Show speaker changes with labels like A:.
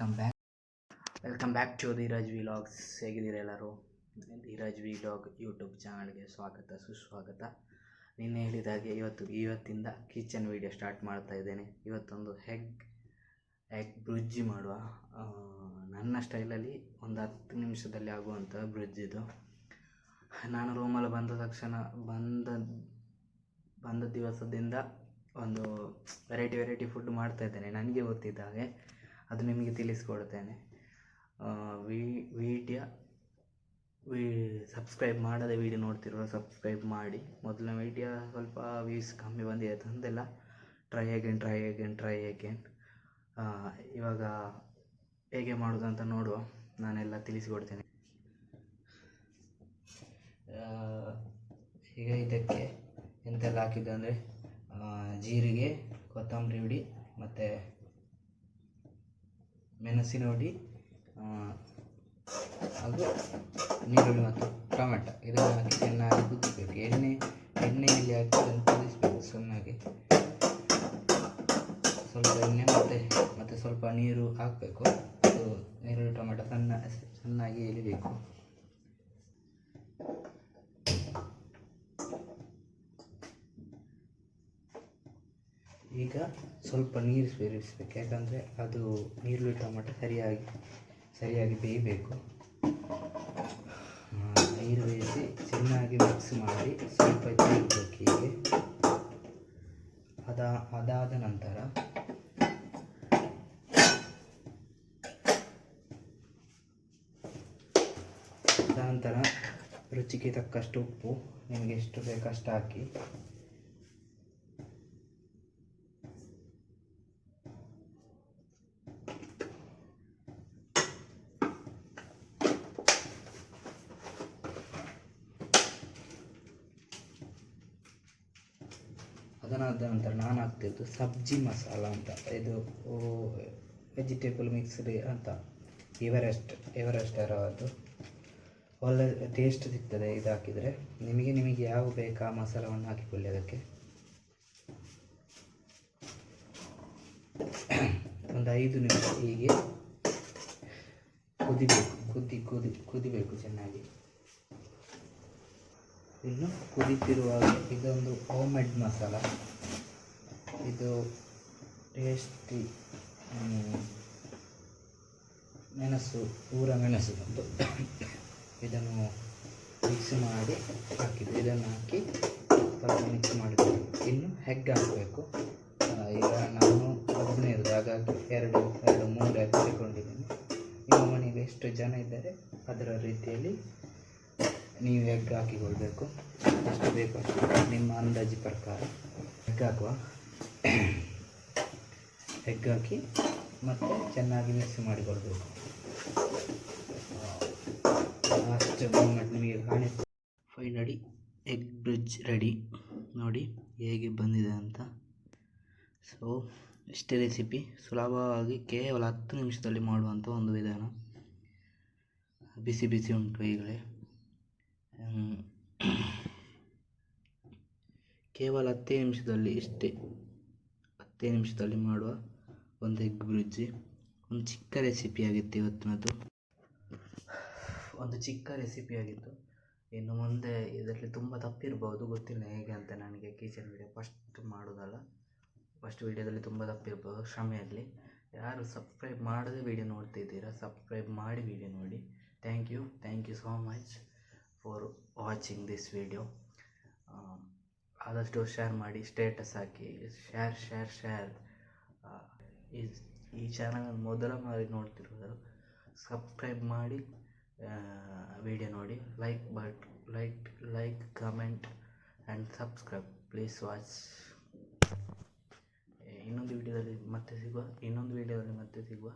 A: Welcome back to Dheeraj vlogs. ಹೇಗಿದ್ದೀರಾ ಎಲ್ಲರೂ? Dheeraj vlog YouTube ಚಾನಲ್ಗೆ ಸುಸ್ವಾಗತ. ನಿನ್ನೆ ಹೇಳಿದಾಗೆ ಇವತ್ತಿಂದ ಕಿಚನ್ ವೀಡಿಯೋ ಸ್ಟಾರ್ಟ್ ಮಾಡ್ತಾ ಇದ್ದೇನೆ. ಇವತ್ತೊಂದು ಎಗ್ ಬ್ರುಜ್ಜಿ ಮಾಡುವ. ನನ್ನ ಸ್ಟೈಲಲ್ಲಿ ಒಂದು 10 ನಿಮಿಷದಲ್ಲಿ ಆಗುವಂಥ ಬ್ರುಜ್ ಇದು. ನಾನು ರೂಮಲ್ಲಿ ಬಂದ ತಕ್ಷಣ ಬಂದ ದಿವಸದಿಂದ ಒಂದು ವೆರೈಟಿ ಫುಡ್ ಮಾಡ್ತಾ ಇದ್ದೇನೆ. ನನಗೆ ಗೊತ್ತಿದ್ದ ಹಾಗೆ ಅದು ನಿಮಗೆ ತಿಳಿಸ್ಕೊಡ್ತೇನೆ. ಸಬ್ಸ್ಕ್ರೈಬ್ ಮಾಡದೆ ವೀಡಿಯೋ ನೋಡ್ತಿರೋ ಸಬ್ಸ್ಕ್ರೈಬ್ ಮಾಡಿ. ಮೊದಲನೇ ವೀಡಿಯೋ ಸ್ವಲ್ಪ ವ್ಯೂಸ್ ಕಮ್ಮಿ ಬಂದಿದೆ, ತಂದೆಲ್ಲ ಟ್ರೈ ಅಗೇನ್. ಇವಾಗ ಹೇಗೆ ಮಾಡೋದು ಅಂತ ನೋಡುವ, ನಾನೆಲ್ಲ ತಿಳಿಸಿಕೊಡ್ತೇನೆ. ಈಗ ಇದಕ್ಕೆ ಎಂತೆಲ್ಲ ಹಾಕಿದ್ದು ಅಂದರೆ ಜೀರಿಗೆ, ಕೊತ್ತಂಬರಿ ಹುಡಿ ಮತ್ತು ಮೆಣಸಿನ ಹುಡಿ ಹಾಗೂ ನೀರುಳ್ಳಿ ಮತ್ತು ಟೊಮೆಟೊ ಇದನ್ನು ಹಾಕಿ ಚೆನ್ನಾಗಿ ಕುದಿಸಬೇಕು. ಎಣ್ಣೆಯಲ್ಲಿ ಹಾಕಿ ಅದನ್ನು ಕುದಿಸಬೇಕು ಚೆನ್ನಾಗಿ. ಸ್ವಲ್ಪ ಎಣ್ಣೆ ಮತ್ತು ಸ್ವಲ್ಪ ನೀರು ಹಾಕಬೇಕು. ಅದು ನೀರುಳ್ಳಿ ಟೊಮೆಟೊ ಚೆನ್ನಾಗಿ ಎಲಿಬೇಕು. ಈಗ ಸ್ವಲ್ಪ ನೀರು ಸೇರಿಸಬೇಕು, ಯಾಕಂದರೆ ಅದು ನೀರುಳ್ಳಿ ಟೊಮೆಟೊ ಸರಿಯಾಗಿ ಬೇಯಬೇಕು. ನೀರು ಬೇಯಿಸಿ ಚೆನ್ನಾಗಿ ಮಿಕ್ಸ್ ಮಾಡಿ ಸ್ವಲ್ಪ ಬೇಯಬೇಕು. ಹೀಗೆ ಅದಾದ ನಂತರ ರುಚಿಗೆ ತಕ್ಕಷ್ಟು ಉಪ್ಪು, ನಿಮಗೆ ಎಷ್ಟು ಬೇಕಷ್ಟು ಹಾಕಿ. ಅದಾದ ನಂತರ ನಾನು ಹಾಕ್ತಿದ್ದು ಸಬ್ಜಿ ಮಸಾಲ ಅಂತ, ಇದು ವೆಜಿಟೇಬಲ್ ಮಿಕ್ಸ್ಡ್ ಅಂತ, ಎವರೆಸ್ಟ್ ಅದು ಒಳ್ಳೆ ಟೇಸ್ಟ್ ಸಿಗ್ತದೆ ಇದು ಹಾಕಿದರೆ. ನಿಮಗೆ ಯಾವ ಬೇಕಾ ಮಸಾಲವನ್ನು ಹಾಕಿಕೊಳ್ಳಿ. ಅದಕ್ಕೆ ಒಂದು 5 ನಿಮಿಷ ಹೀಗೆ ಕುದಿಬೇಕು ಚೆನ್ನಾಗಿ. ಇನ್ನು ಕುದೀತಿರುವಾಗ ಇದೊಂದು ಹೋಮ್ಮೇಡ್ ಮಸಾಲ, ಇದು ಟೇಸ್ಟಿ ಊರ ಮೆಣಸು ಮತ್ತು ಇದನ್ನು ಮಿಕ್ಸ್ ಮಾಡಿ ಹಾಕಿದ್ದು. ಇದನ್ನು ಹಾಕಿ ಸ್ವಲ್ಪ ಮಿಕ್ಸ್ ಮಾಡಿಕೊಂಡು ಇನ್ನು ಎಗ್ ಹಾಕಬೇಕು. ಈಗ ನಾನು ಒಬ್ಬನೇ ಇರೋದು, ಹಾಗಾಗಿ 2-3 ಎಗ್ ತಗೊಂಡಿದ್ದೀನಿ. ನಿಮ್ಮ ಮನೆಗೆ ಎಷ್ಟು ಜನ ಇದ್ದರೆ ಅದರ ರೀತಿಯಲ್ಲಿ ನೀವು ಎಗ್ ಹಾಕಿಕೊಳ್ಬೇಕು. ಎಷ್ಟು ಬೇಕು ಅಷ್ಟು ನಿಮ್ಮ ಅಂದಾಜು ಪ್ರಕಾರ ಎಗ್ ಹಾಕುವ. ಎಗ್ ಹಾಕಿ ಮತ್ತು ಚೆನ್ನಾಗಿ ಮಿಕ್ಸ್ ಮಾಡಿಕೊಳ್ಬೇಕು. ಅಷ್ಟು ಮೂಮೆಂಟ್ ನಿಮಗೆ ಕಾಣಿಸ್ತು. Finally egg bridge ready. ನೋಡಿ ಹೇಗೆ ಬಂದಿದೆ ಅಂತ. ಸೊ ಇಷ್ಟೇ ರೆಸಿಪಿ, ಸುಲಭವಾಗಿ ಕೇವಲ 10 ನಿಮಿಷದಲ್ಲಿ ಮಾಡುವಂಥ ಒಂದು ವಿಧಾನ. ಬಿಸಿ ಉಂಟು ಈಗಲೇ. ಕೇವಲ 10 ನಿಮಿಷದಲ್ಲಿ ಮಾಡುವ ಒಂದು ಎಗ್ ಬ್ರಿಡ್ಜಿ. ಒಂದು ಚಿಕ್ಕ ರೆಸಿಪಿಯಾಗಿತ್ತು. ಇನ್ನು ಮುಂದೆ ಇದರಲ್ಲಿ ತುಂಬ ತಪ್ಪಿರ್ಬೋದು, ಗೊತ್ತಿಲ್ಲ ಹೇಗೆ ಅಂತ ನನಗೆ. ಕಿಚನ್ ವೀಡಿಯೋ ಫಸ್ಟ್ ವೀಡಿಯೋದಲ್ಲಿ ತುಂಬ ತಪ್ಪಿರ್ಬೋದು, ಕ್ಷಮೆಯಲ್ಲಿ. ಯಾರು ಸಬ್ಸ್ಕ್ರೈಬ್ ಮಾಡದೆ ವೀಡಿಯೋ ನೋಡ್ತಿದ್ದೀರಾ, ಸಬ್ಸ್ಕ್ರೈಬ್ ಮಾಡಿ ವೀಡಿಯೋ ನೋಡಿ. Thank you so much for watching this video. ಆದಷ್ಟು ಶೇರ್ ಮಾಡಿ, ಸ್ಟೇಟಸ್ ಹಾಕಿ, ಶೇರ್. ಈ ಚಾನಲ್ ಮೊದಲ ಬಾರಿ ನೋಡ್ತಿರೋದು, ಸಬ್ಸ್ಕ್ರೈಬ್ ಮಾಡಿ ವಿಡಿಯೋ ನೋಡಿ. Like comment and subscribe. Please watch. ಇನ್ನೊಂದು ವಿಡಿಯೋದಲ್ಲಿ ಮತ್ತೆ ಸಿಗುವ.